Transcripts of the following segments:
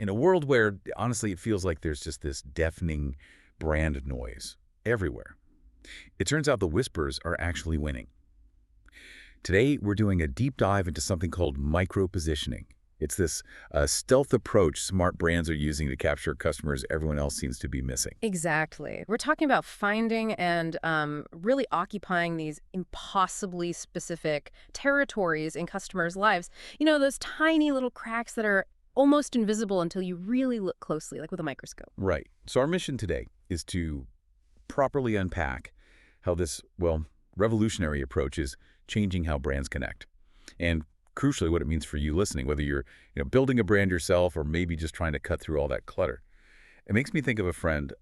In a world where, honestly, it feels like there's just this deafening brand noise everywhere, it turns out the whispers are actually winning. Today, we're doing a deep dive into something called micro-positioning. It's this stealth approach smart brands are using to capture customers everyone else seems to be missing. Exactly. We're talking about finding and really occupying these impossibly specific territories in customers' lives. You know, those tiny little cracks that are almost invisible until you really look closely, like with a microscope. Right. So our mission today is to properly unpack how this, well, revolutionary approach is changing how brands connect. And crucially, what it means for you listening, whether you're building a brand yourself or maybe just trying to cut through all that clutter. It makes me think of a friend,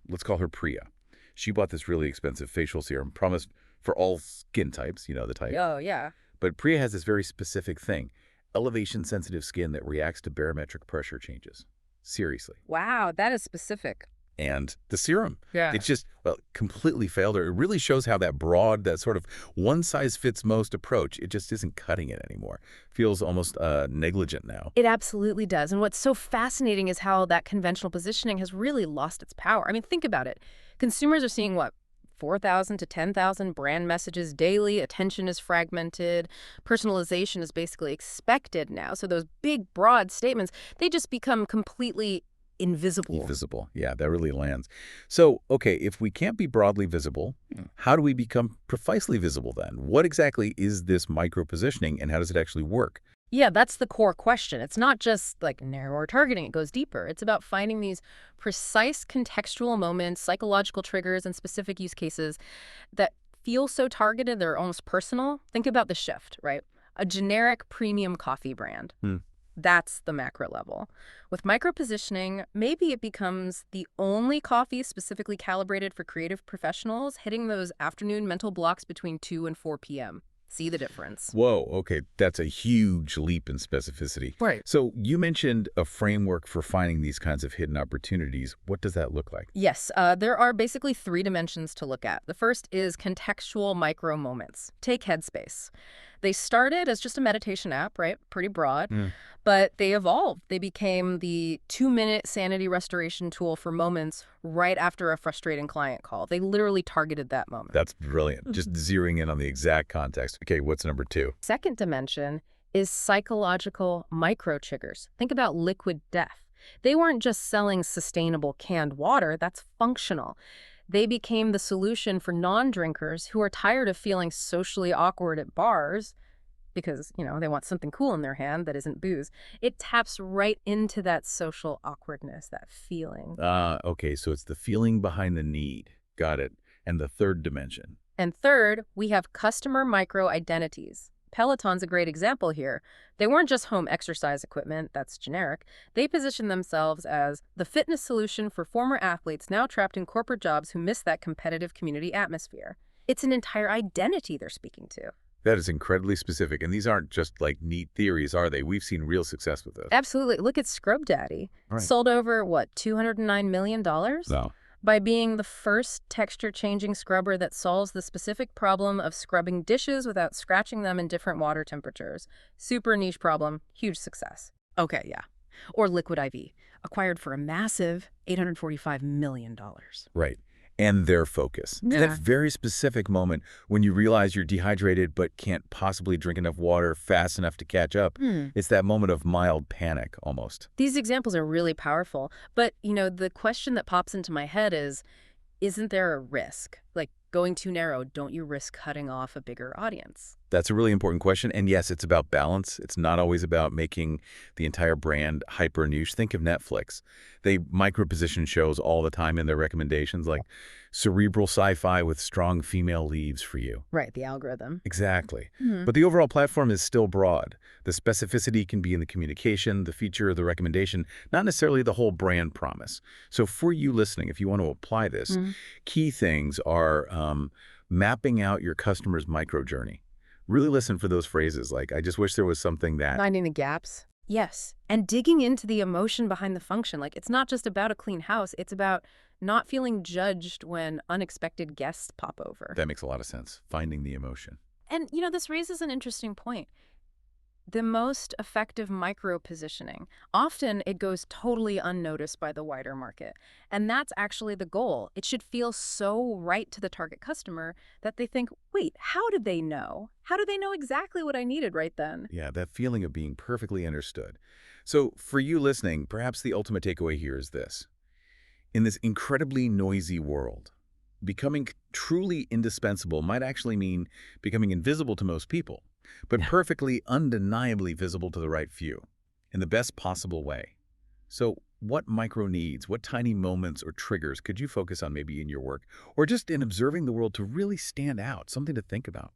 let's call her Priya. She bought this really expensive facial serum, promised for all skin types, you know the type. Oh, yeah. But Priya has this very specific thing, elevation-sensitive skin that reacts to barometric pressure changes. Seriously. Wow, that is specific. And the serum, Yeah. it just, well, completely failed her. It really shows how that broad, that sort of one-size-fits-most approach, it just isn't cutting it anymore. Feels almost negligent now. It absolutely does. And what's so fascinating is how that conventional positioning has really lost its power. I mean, think about it. Consumers are seeing, what, 4,000 to 10,000 brand messages daily. Attention is fragmented. Personalization is basically expected now. So those big, broad statements, they just become completely invisible. Visible. Yeah, that really lands. So, okay, if we can't be broadly visible, how do we become precisely visible then? What exactly is this micro-positioning and how does it actually work? Yeah, that's the core question. It's not just like narrower targeting, it goes deeper. It's about finding these precise contextual moments, psychological triggers, and specific use cases that feel so targeted they're almost personal. Think about the shift, right? A generic premium coffee brand. Hmm. That's the macro level. With micro-positioning, maybe it becomes the only coffee specifically calibrated for creative professionals, hitting those afternoon mental blocks between 2 and 4 p.m. See the difference. Whoa, okay, that's a huge leap in specificity. Right. So you mentioned a framework for finding these kinds of hidden opportunities. What does that look like? Yes, there are basically 3 dimensions to look at. The first is contextual micro moments. Take Headspace. They started as just a meditation app, right? Pretty broad, but they evolved. They became the 2-minute sanity restoration tool for moments right after a frustrating client call. They literally targeted that moment. That's brilliant. Just zeroing in on the exact context. Okay, what's number 2? Second dimension is psychological micro triggers. Think about Liquid Death. They weren't just selling sustainable canned water, that's functional. They became the solution for non-drinkers who are tired of feeling socially awkward at bars because, they want something cool in their hand that isn't booze. It taps right into that social awkwardness, that feeling. Okay, so it's the feeling behind the need. Got it. And the third dimension. And third, we have customer micro-identities. Peloton's a great example here. They weren't just home exercise equipment, that's generic. They positioned themselves as the fitness solution for former athletes now trapped in corporate jobs who miss that competitive community atmosphere. It's an entire identity they're speaking to. That is incredibly specific. And these aren't just like neat theories, are they? We've seen real success with this. Absolutely. Look at Scrub Daddy. Right. Sold over, $209 million? No. By being the first texture-changing scrubber that solves the specific problem of scrubbing dishes without scratching them in different water temperatures. Super niche problem, huge success. Okay, yeah. Or Liquid IV, acquired for a massive $845 million. Right. And their focus. Yeah. That very specific moment when you realize you're dehydrated but can't possibly drink enough water fast enough to catch up. It's that moment of mild panic, almost. These examples are really powerful. But, the question that pops into my head is, isn't there a risk? Like, going too narrow, don't you risk cutting off a bigger audience? That's a really important question. And yes, it's about balance. It's not always about making the entire brand hyper niche. Think of Netflix. They micro-position shows all the time in their recommendations, like cerebral sci-fi with strong female leads for you. Right, the algorithm. Exactly. But the overall platform is still broad. The specificity can be in the communication, the feature, the recommendation, not necessarily the whole brand promise. So for you listening, if you want to apply this, key things are mapping out your customer's micro journey. Really listen for those phrases like, I just wish there was something that... Finding the gaps. Yes. And digging into the emotion behind the function. Like, it's not just about a clean house. It's about not feeling judged when unexpected guests pop over. That makes a lot of sense. Finding the emotion. And, this raises an interesting point. The most effective micro positioning. Often it goes totally unnoticed by the wider market. And that's actually the goal. It should feel so right to the target customer that they think, wait, how did they know? How did they know exactly what I needed right then? Yeah, that feeling of being perfectly understood. So for you listening, perhaps the ultimate takeaway here is this. In this incredibly noisy world, becoming truly indispensable might actually mean becoming invisible to most people, but Yeah. perfectly undeniably visible to the right few, in the best possible way. So what micro needs, what tiny moments or triggers could you focus on maybe in your work, or just in observing the world to really stand out, something to think about?